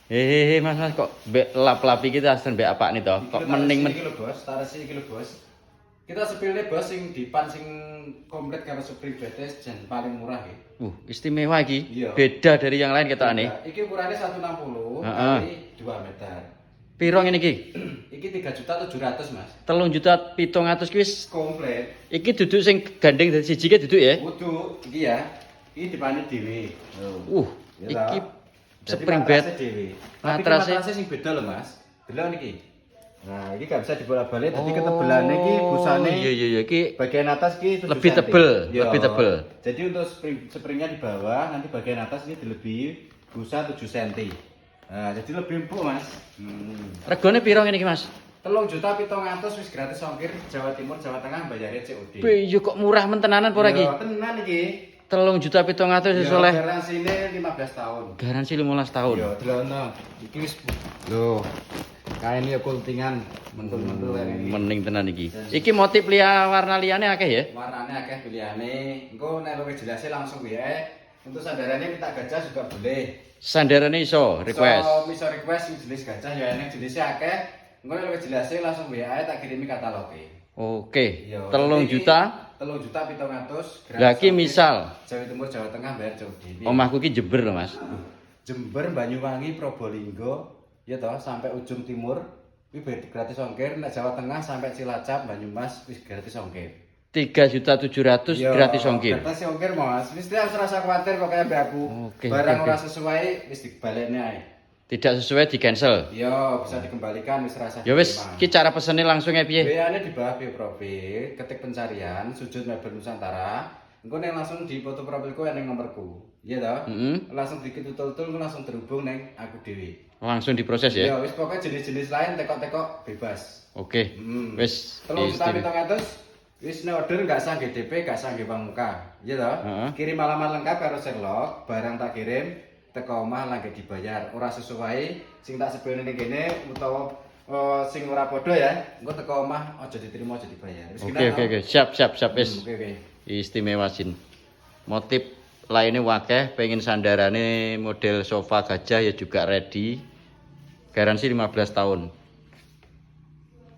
Mas kok mbek lap-lap iki asen mbek apa nih toh? Kok mending iki lho Bos, taras iki lho Bos. Kita sepilnya Bos sing dipan sing komplit karo spring betes jan paling murah iki. Istimewa iki. Iya. Beda dari yang lain ketokane. Iki ukurannya 160 kali 2 meter. Piro ngene iki? Iki 3.700.000 Mas. 3.700.000 ki wis Komplit. iki duduk sing gandeng dari siji ki duduk ya. Kudu iki ya. Iki dipani dhewe. Iki spring bed. Matrasnya sing beda lho Mas. Delok niki. Nah, ini gak bisa dibolak-balik, jadi ketebalannya iki busane. Iya, iki bagian atas iki 7 lebih tebel, lebih tebel. Jadi untuk springnya di bawah, nanti bagian atas ini dilebihi busa 7 cm. Nah, jadi lebih empuk, Mas. Regane piro ngene iki, Mas? 3.700.000 wis gratis ongkir Jawa Timur, Jawa Tengah bayarnya COD. Piye kok murah men tenanan apa iki? Ya, tenan iki. 3.700.000 wis oleh garansine 15 tahun. Garansi 15 tahun. Yo, delokno. Iki wis lho. Kain ya kultingan mentul-mentul ini. Mending tenan iki. Iki motif warna liyane akeh ya? Warnane akeh pilihane. Engko nek luwih jelasnya langsung wae. Untuk sandarannya minta gajah juga boleh. Sandarannya iso request. Iso request jenis gajah ya enek jenisnya akeh. Engko nek luwih jelasnya langsung wae tak kirimi kataloge. Oke. 3 juta. 3.700.000. Lah iki misal Jawa Timur, Jawa Tengah bayar COD. omahku iki Jember lho, Mas. Jember, Banyuwangi, Probolinggo, ya toh sampai ujung timur kuwi gratis ongkir. Nek Jawa Tengah sampai Cilacap, Banyumas wis gratis ongkir. 3.700.000 gratis ongkir. Gratis ongkir Mas. Wis ora usah kuwatir kok kaya mbak aku. Barang ora sesuai wis dibalekne ae. Tidak sesuai di cancel. Iya, bisa dikembalikan wis rasa. Ya wis, iki cara pesene langsung ya piye? WA-ne di bawah bio profil, ketik pencarian Sujud Mebel Nusantara. Engko nek langsung di foto profilku ning nomorku. Iya toh? Langsung diketutul-tul langsung terhubung ning aku dhewe. Langsung diproses ya? Ya wis pokoknya jenis-jenis lain tekok-tekok bebas. Oke. Wis 3.700.000 wis order enggak sah GDP, enggak sah nggih muka. Iya toh? Kirim alamat lengkap karo Sherlock, barang tak kirim teko omah lagi dibayar. Ora sesuai sing tak sebelne ning kene utawa sing ora padha ya. Engko teko omah aja diterima aja dibayar. Wis Oke. Siap wis. Oke. Istimewa Sin. Motif lainnya wakeh, pengen sandarane model sofa gajah ya juga ready. Garansi 15 tahun.